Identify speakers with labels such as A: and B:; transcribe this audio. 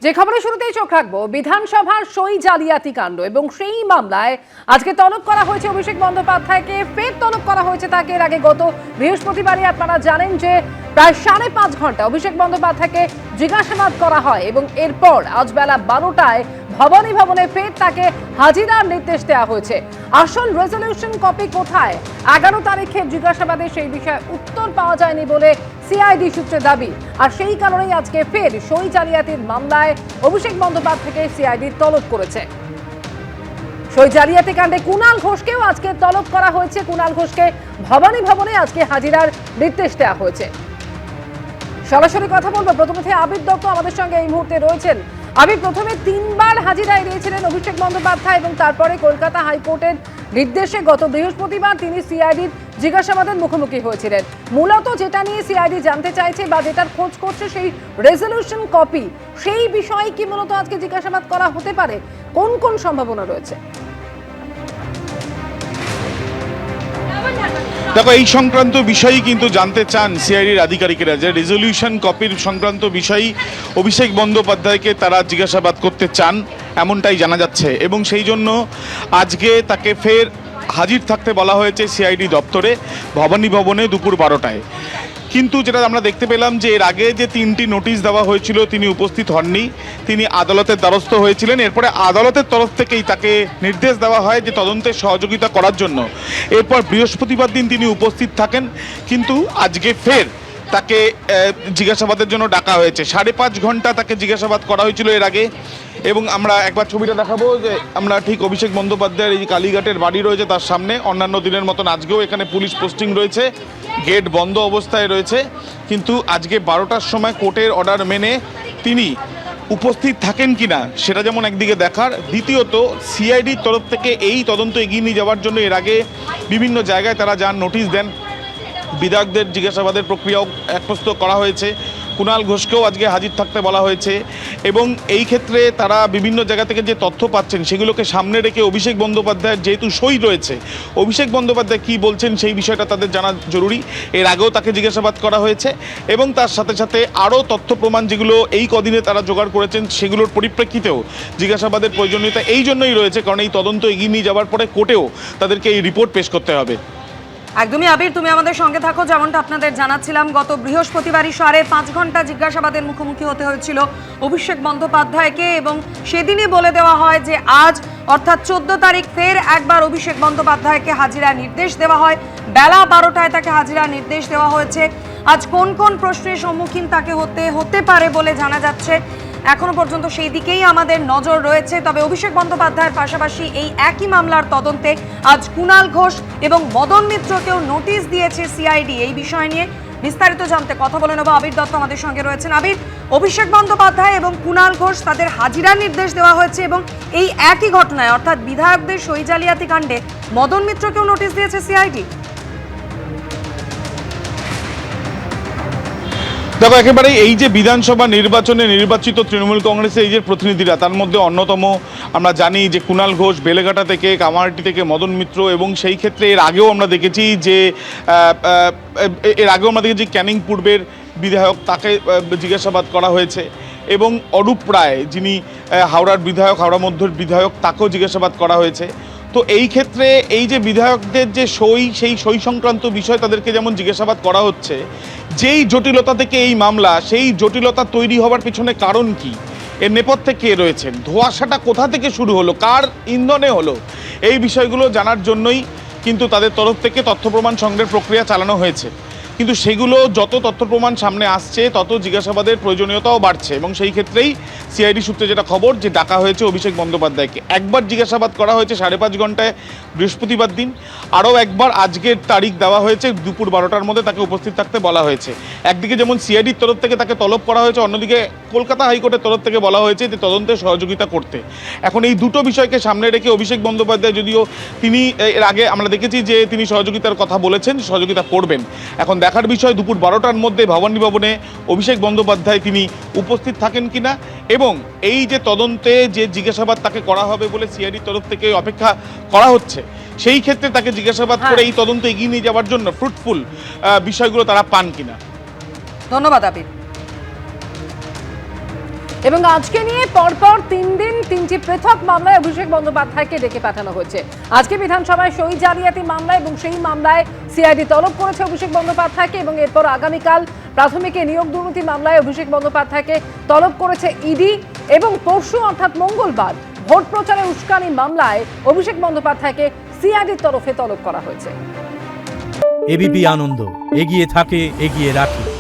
A: যে খবরের শুরুতেই চোখ রাখবো বিধানসভার সই জালিয়াতি কাণ্ড এবং সেই মামলায় আজকে তলব করা হয়েছে অভিষেক বন্দ্যোপাধ্যায়কে। ফের তলব করা হয়েছে তাকে। এর আগে গত বৃহস্পতিবারই আপনারা জানেন যে প্রায় 5.5 ঘন্টা অভিষেক বন্দ্যোপাধ্যায়কে জিজ্ঞাসাবাদ করা হয় এবং এরপর আজ বেলা 12টায় ভবনে ফের তাকে হাজিরার নির্দেশ দেওয়া হয়েছে। আসল রেজলিউশন কপি কোথায়? 11 তারিখে জিজ্ঞাসাবাদে সেই বিষয়ে উত্তর পাওয়া যায়নি বলে সিআইডি সূত্রে দাবি। আর সেই কারণেই আজকে ফের সই জালিয়াতির মামলায় অভিষেক বন্দ্যোপাধ্যায়কে সিআইডি তলব করেছে। সই জালিয়াতি কাণ্ডে কুণাল ঘোষকেও আজকে তলব করা হয়েছে। কুণাল ঘোষকে ভবনে আজকে হাজিরার নির্দেশ দেওয়া হয়েছে। সরাসরি কথা বলবো প্রথমে আবির দত্ত আমাদের সঙ্গে এই মুহূর্তে রয়েছেন। আবির, প্রথমে 3 বার হাজিরায় দিয়েছিলেন অভিষেক বন্দ্যোপাধ্যায় এবং তারপরে কলকাতা হাইকোর্টের নির্দেশে গত বৃহস্পতিবার তিনি সিআইডির জিজ্ঞাসাবাদের মুখোমুখি হয়েছিলেন। মূলত যেটা নিয়ে সিআইডি জানতে চাইছে বা যেটার খোঁজ করছে সেই রেজলিউশন কপি, সেই বিষয়ে কি মূলত আজকে জিজ্ঞাসাবাদ করা হতে পারে? কোন কোন সম্ভাবনা রয়েছে?
B: দেখো, এই সংক্রান্ত বিষয়ই কিন্তু জানতে চান সিআইডির আধিকারিকেরা, যে রেজলিউশন কপির সংক্রান্ত বিষয়ই অভিষেক বন্দ্যোপাধ্যায়কে তারা জিজ্ঞাসাবাদ করতে চান, এমনটাই জানা যাচ্ছে। এবং সেই জন্য আজকে তাকে ফের হাজির থাকতে বলা হয়েছে সিআইডি দপ্তরে ভবনে দুপুর 12টায়। কিন্তু যেটা আমরা দেখতে পেলাম যে এর আগে যে 3টি নোটিশ দেওয়া হয়েছিল তিনি উপস্থিত হননি, তিনি আদালতের দ্বারস্থ হয়েছিলেন। এরপরে আদালতের তরফ থেকেই তাকে নির্দেশ দেওয়া হয় যে তদন্তে সহযোগিতা করার জন্য। এরপর বৃহস্পতিবার দিন তিনি উপস্থিত থাকেন, কিন্তু আজকে ফের তাকে জিজ্ঞাসাবাদের জন্য ডাকা হয়েছে। 5.5 ঘন্টা তাকে জিজ্ঞাসাবাদ করা হয়েছিল এর আগে। এবং আমরা একবার ছবিটা দেখাবো যে আমরা ঠিক অভিষেক বন্দ্যোপাধ্যায়ের এই কালীঘাটের বাড়ি রয়েছে তার সামনে। অন্যান্য দিনের মতন আজকেও এখানে পুলিশ পোস্টিং রয়েছে, গেট বন্ধ অবস্থায় রয়েছে। কিন্তু আজকে 12টার সময় কোর্টের অর্ডার মেনে তিনি উপস্থিত থাকেন কিনা সেটা যেমন একদিকে দেখার, দ্বিতীয়ত সিআইডির তরফ থেকে এই তদন্ত এগিয়ে নিয়ে যাওয়ার জন্য এর আগে বিভিন্ন জায়গায় তারা যান, নোটিশ দেন। বিধায়কদের জিজ্ঞাসাবাদের প্রক্রিয়াও একপ্রস্ত করা হয়েছে। কুণাল ঘোষকেও আজকে হাজির থাকতে বলা হয়েছে। এবং এই ক্ষেত্রে তারা বিভিন্ন জায়গা থেকে যে তথ্য পাচ্ছেন সেগুলোকে সামনে রেখে অভিষেক বন্দ্যোপাধ্যায়ের যেহেতু সই রয়েছে, অভিষেক বন্দ্যোপাধ্যায় কী বলছেন সেই বিষয়টা তাদের জানা জরুরি। এর আগেও তাকে জিজ্ঞাসাবাদ করা হয়েছে এবং তার সাথে সাথে আরও তথ্য প্রমাণ যেগুলো এই কদিনে তারা জোগাড় করেছেন সেগুলোর পরিপ্রেক্ষিতেও জিজ্ঞাসাবাদের প্রয়োজনীয়তা এই জন্যই রয়েছে, কারণ এই তদন্ত এগিয়ে নিয়ে যাওয়ার পরে কোর্টেও তাদেরকে এই রিপোর্ট পেশ করতে হবে।
C: একদমই আবির, তুমি আমাদের সঙ্গে থাকো। যেমনটা আপনাদের জানাচ্ছিলাম, গত বৃহস্পতিবারই 5.5 ঘন্টা জিজ্ঞাসাবাদের মুখোমুখি হতে হয়েছিল অভিষেক বন্দ্যোপাধ্যায়কে এবং সেদিনই বলে দেওয়া হয় যে আজ অর্থাৎ 14 তারিখ ফের একবার অভিষেক বন্দ্যোপাধ্যায়কে হাজিরার নির্দেশ দেওয়া হয়। বেলা 12টায় তাকে হাজিরার নির্দেশ দেওয়া হয়েছে। আজ কোন কোন প্রশ্নের সম্মুখীন তাকে হতে পারে বলে জানা যাচ্ছে, এখনো পর্যন্ত সেই দিকেই আমাদের নজর রয়েছে। তবে অভিষেক বন্দ্যোপাধ্যায়ের পাশাপাশি এই একই মামলার তদন্তে আজ কুণাল ঘোষ এবং মদন মিত্রকেও নোটিশ দিয়েছে সিআইডি। এই বিষয় নিয়ে বিস্তারিত জানতে কথা বলে নেব। আবির দত্ত আমাদের সঙ্গে রয়েছেন। আবির, অভিষেক বন্দ্যোপাধ্যায় এবং কুণাল ঘোষ তাদের হাজিরার নির্দেশ দেওয়া হয়েছে এবং এই একই ঘটনায় অর্থাৎ বিধায়কদের সই জালিয়াতি কাণ্ডে মদন মিত্রকেও নোটিশ দিয়েছে সিআইডি।
B: দেখো, একেবারে এই যে বিধানসভা নির্বাচনে নির্বাচিত তৃণমূল কংগ্রেসের এই যে প্রতিনিধিরা, তার মধ্যে অন্যতম আমরা জানি যে কুণাল ঘোষ বেলেঘাটা থেকে, কামারহাটি থেকে মদন মিত্র। এবং সেই ক্ষেত্রে এর আগেও আমরা দেখেছি ক্যানিং পূর্বের বিধায়ক, তাকে জিজ্ঞাসাবাদ করা হয়েছে। এবং অরূপ রায়, যিনি হাওড়ার বিধায়ক, হাওড়া মধ্যের বিধায়ক, তাকেও জিজ্ঞাসাবাদ করা হয়েছে। তো এই ক্ষেত্রে এই যে বিধায়কদের যে সেই সই সংক্রান্ত বিষয় তাদেরকে যেমন জিজ্ঞাসাবাদ করা হচ্ছে, যেই জটিলতা থেকে এই মামলা, সেই জটিলতা তৈরি হওয়ার পিছনে কারণ কি, এর নেপথ্যে কে রয়েছেন, ধোঁয়াশাটা কোথা থেকে শুরু হলো, কার ইন্ধনে হলো, এই বিষয়গুলো জানার জন্যই কিন্তু তাদের তরফ থেকে তথ্য প্রমাণ সংগ্রহের প্রক্রিয়া চালানো হয়েছে। কিন্তু সেগুলো যত তথ্য প্রমাণ সামনে আসছে তত জিজ্ঞাসাবাদের প্রয়োজনীয়তাও বাড়ছে। এবং সেই ক্ষেত্রেই সিআইডি সূত্রে যেটা খবর যে ডাকা হয়েছে অভিষেক বন্দ্যোপাধ্যায়কে। একবার জিজ্ঞাসাবাদ করা হয়েছে 5.5 ঘন্টায় বৃহস্পতিবার দিন, আরও একবার আজকের তারিখ দেওয়া হয়েছে দুপুর 12টার মধ্যে তাকে উপস্থিত থাকতে বলা হয়েছে। একদিকে যেমন সিআইডির তরফ থেকে তাকে তলব করা হয়েছে, অন্যদিকে কলকাতা হাইকোর্টের তরফ থেকে বলা হয়েছে যে তদন্তে সহযোগিতা করতে। এখন এই দুটো বিষয়কে সামনে রেখে অভিষেক বন্দ্যোপাধ্যায়, যদিও তিনি এর আগে আমরা দেখেছি যে তিনি সহযোগিতার কথা বলেছেন, সহযোগিতা করবেন, এখন দেখার বিষয় দুপুর 12টার মধ্যে ভবনে অভিষেক বন্দ্যোপাধ্যায় তিনি উপস্থিত থাকেন কিনা। এবং এই যে তদন্তে যে জিজ্ঞাসাবাদ তাকে করা হবে বলে সিআইডির তরফ থেকে অপেক্ষা করা হচ্ছে, সেই ক্ষেত্রে তাকে জিজ্ঞাসাবাদ করে এই তদন্ত এগিয়ে নিয়ে যাওয়ার জন্য ফ্রুটফুল বিষয়গুলো তারা পান কিনা।
C: ধন্যবাদ আবির।
A: এবং আজকে নিয়ে পরপর 3 দিন 3টি পৃথক মামলায় অভিষেক বন্দ্যোপাধ্যায়কে ডেকে পাঠানো হয়েছে। আজকে বিধানসভায় সই জালিয়াতি মামলা এবং সেই মামলায় সিআইডি তলব করেছে অভিষেক বন্দ্যোপাধ্যায়কে এবং এরপর আগামীকাল প্রাথমিকে নিয়োগ দুর্নীতি মামলায় অভিষেক বন্দ্যোপাধ্যায়কে তলব করেছে ইডি এবং পরশু অর্থাৎ মঙ্গলবার ভোট প্রচারে উস্কানি মামলায় অভিষেক বন্দ্যোপাধ্যায়কে সিআইডির তরফে তলব করা হয়েছে।
D: এবিপি আনন্দ এগিয়ে থাকে, এগিয়ে রাখে।